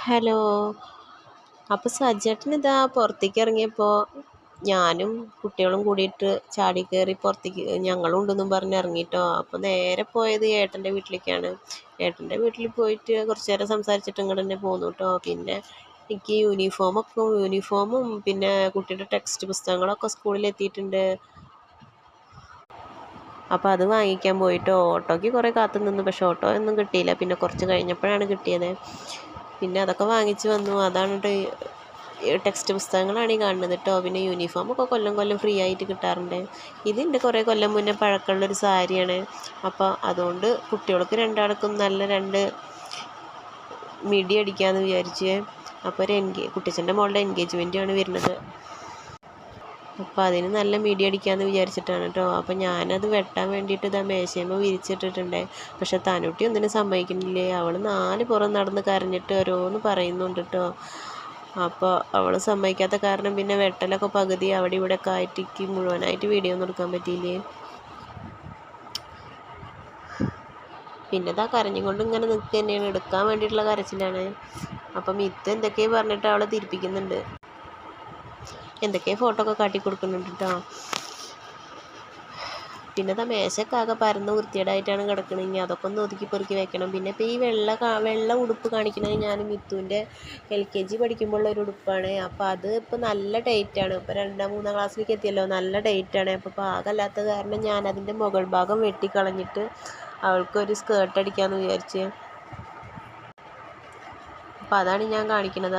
Hello. അപ്പോൾ സജ്ജേട്ടൻ ഇതാ പുറത്തേക്ക് ഇറങ്ങിയപ്പോൾ ഞാനും കുട്ടികളും കൂടിയിട്ട് ചാടി കയറി പുറത്തേക്ക് ഞങ്ങളും ഉണ്ടെന്നും പറഞ്ഞ് ഇറങ്ങിയിട്ടോ. അപ്പോൾ നേരെ പോയത് ഏട്ടൻ്റെ വീട്ടിലേക്കാണ്. ഏട്ടൻ്റെ വീട്ടിൽ പോയിട്ട് കുറച്ച് നേരം സംസാരിച്ചിട്ട് ഇങ്ങോട്ട് തന്നെ പോന്നു കേട്ടോ. പിന്നെ എനിക്ക് യൂണിഫോമും പിന്നെ കുട്ടിയുടെ ടെക്സ്റ്റ് പുസ്തകങ്ങളൊക്കെ സ്കൂളിൽ എത്തിയിട്ടുണ്ട്. അപ്പോൾ അത് വാങ്ങിക്കാൻ പോയിട്ടോ. ഓട്ടോയ്ക്ക് കുറേ കാത്തു നിന്നു, പക്ഷേ ഓട്ടോ ഒന്നും കിട്ടിയില്ല. പിന്നെ കുറച്ച് കഴിഞ്ഞപ്പോഴാണ് കിട്ടിയത്. പിന്നെ അതൊക്കെ വാങ്ങിച്ച് വന്നു. അതാണ് ടെക്സ്റ്റ് പുസ്തകങ്ങളാണ് ഈ കാണുന്നത് കേട്ടോ. പിന്നെ യൂണിഫോമൊക്കെ കൊല്ലം കൊല്ലം ഫ്രീ ആയിട്ട് കിട്ടാറുണ്ട്. ഇതിൻ്റെ കുറേ കൊല്ലം മുന്നേ പഴക്കമുള്ളൊരു സാരിയാണ്. അപ്പോൾ അതുകൊണ്ട് കുട്ടികൾക്ക് രണ്ടാൾക്കും നല്ല രണ്ട് മിഡി അടിക്കാമെന്ന് വിചാരിച്ച്. അപ്പോൾ കുട്ടിച്ചൻ്റെ മോളുടെ എൻഗേജ്മെൻറ്റാണ് വരുന്നത്. അപ്പോൾ അതിന് നല്ല മിഡി അടിക്കാമെന്ന് വിചാരിച്ചിട്ടാണ് കേട്ടോ. അപ്പോൾ ഞാനത് വെട്ടാൻ വേണ്ടിയിട്ട് ഇതാ മേശയുമ്പോൾ വിരിച്ചിട്ടിട്ടുണ്ടേ. പക്ഷെ തനുട്ടി ഒന്നിനും സമ്മതിക്കുന്നില്ലേ. അവൾ 4 പുറം നടന്ന് കരഞ്ഞിട്ട് ഓരോന്ന് പറയുന്നുണ്ട് കേട്ടോ. അപ്പോൾ അവൾ സമ്മതിക്കാത്ത കാരണം പിന്നെ വെട്ടലൊക്കെ പകുതി അവിടെ ഇവിടെ ഒക്കെ ആയിട്ട് മുഴുവനായിട്ട് വീഡിയോ ഒന്നും എടുക്കാൻ പറ്റിയില്ലേ. പിന്നെ ഇതാ കരഞ്ഞുകൊണ്ട് ഇങ്ങനെ നിൽക്കുക തന്നെയാണ്, എടുക്കാൻ വേണ്ടിയിട്ടുള്ള കരച്ചിലാണ്. അപ്പം എന്തൊക്കെയോ പറഞ്ഞിട്ട് അവളെ തിരിപ്പിക്കുന്നുണ്ട്, എന്തൊക്കെയോ ഫോട്ടോ ഒക്കെ കാട്ടി കൊടുക്കുന്നുണ്ട് കേട്ടോ. പിന്നെ ഇതാ മേശയൊക്കെ ആകെ പരന്ന് വൃത്തികേടായിട്ടാണ് കിടക്കുന്നത്. ഇനി അതൊക്കെ ഒന്ന് ഒതുക്കി പെറുക്കി വെക്കണം. പിന്നെ ഇപ്പോൾ ഈ വെള്ള ഉടുപ്പ് കാണിക്കുന്നത് ഞാൻ മിത്തുവിൻ്റെ LKG പഠിക്കുമ്പോഴുള്ള ഒരു ഉടുപ്പാണ്. അപ്പോൾ അത് ഇപ്പോൾ നല്ല ടൈറ്റാണ്. ഇപ്പോൾ 2-3 ക്ലാസ്സിലേക്ക് എത്തിയല്ലോ, നല്ല ടൈറ്റാണ്. അപ്പോൾ പാകമല്ലാത്ത കാരണം ഞാൻ അതിൻ്റെ മുകൾ ഭാഗം വെട്ടിക്കളഞ്ഞിട്ട് അവൾക്കൊരു സ്കേർട്ട് അടിക്കാമെന്ന് വിചാരിച്ച്. അപ്പോൾ അതാണ് ഞാൻ കാണിക്കുന്നത്.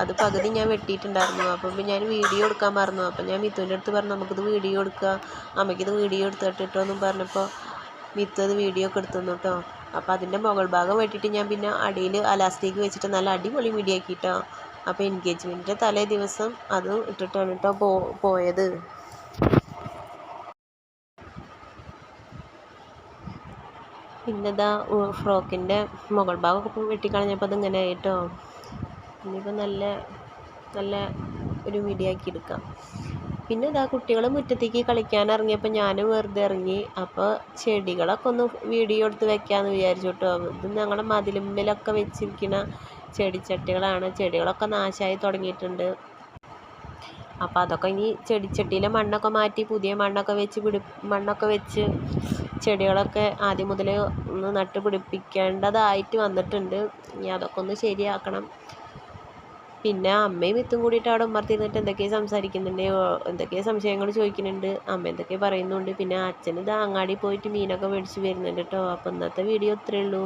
അത് പകുതി ഞാൻ വെട്ടിയിട്ടുണ്ടായിരുന്നു. അപ്പം ഞാൻ വീഡിയോ എടുക്കാൻ പറഞ്ഞു. അപ്പം ഞാൻ മിത്തുവിൻ്റെ അടുത്ത് പറഞ്ഞു, നമുക്കിത് വീഡിയോ എടുക്കാം, അമ്മയ്ക്കിത് വീഡിയോ എടുത്തിട്ടോ എന്നും പറഞ്ഞപ്പോൾ മിത്തു അത് വീഡിയോ ഒക്കെ എടുത്തു കേട്ടോ. അപ്പോൾ അതിൻ്റെ മുകൾ ഭാഗം വെട്ടിയിട്ട് ഞാൻ പിന്നെ അടിയിൽ അലാസ്റ്റിക് വെച്ചിട്ട് നല്ല അടിപൊളി വീഡിയോ ആക്കിയിട്ടോ. അപ്പോൾ എൻഗേജ്മെൻറ്റിൻ്റെ തലേ ദിവസം അതും ഇട്ടിട്ടാണ് കേട്ടോ പോയത്. പിന്നെ ഇതാ ഫ്രോക്കിൻ്റെ മുകൾ ഭാഗമൊക്കെ വെട്ടിക്കളഞ്ഞപ്പോൾ അതിങ്ങനെ ആയിട്ടോ. ഇനിയിപ്പോൾ നല്ല ഒരു മിഡിയാക്കി എടുക്കാം. പിന്നെ ഇതാ കുട്ടികൾ മുറ്റത്തേക്ക് കളിക്കാൻ ഇറങ്ങിയപ്പോൾ ഞാനും വെറുതെ ഇറങ്ങി. അപ്പോൾ ചെടികളൊക്കെ ഒന്ന് വീഡിയോ എടുത്ത് വെക്കാമെന്ന് വിചാരിച്ചു കേട്ടോ. ഇത് ഞങ്ങളുടെ മതിലുമ്പിലൊക്കെ വെച്ചിരിക്കുന്ന ചെടിച്ചട്ടികളാണ്. ചെടികളൊക്കെ നാശമായി തുടങ്ങിയിട്ടുണ്ട്. അപ്പോൾ അതൊക്കെ ഇനി ചെടിച്ചട്ടിയിലെ മണ്ണൊക്കെ മാറ്റി പുതിയ മണ്ണൊക്കെ വെച്ച് ചെടികളൊക്കെ ആദ്യം മുതൽ ഒന്ന് നട്ട് പിടിപ്പിക്കേണ്ടതായിട്ട് വന്നിട്ടുണ്ട്. ഇനി അതൊക്കെ ഒന്ന് ശരിയാക്കണം. പിന്നെ അമ്മയും മിത്തും കൂടിയിട്ട് അവിടെ ഉമ്മർത്തിരുന്നിട്ട് എന്തൊക്കെയോ സംസാരിക്കുന്നുണ്ട്, എന്തൊക്കെയോ സംശയങ്ങൾ ചോദിക്കുന്നുണ്ട്, അമ്മ എന്തൊക്കെയോ പറയുന്നുണ്ട്. പിന്നെ അച്ഛൻ ഇത് അങ്ങാടി പോയിട്ട് മീനൊക്കെ മേടിച്ച് വരുന്നുണ്ട് കേട്ടോ. അപ്പോൾ ഇന്നത്തെ വീഡിയോ ഇത്രയേ ഉള്ളൂ.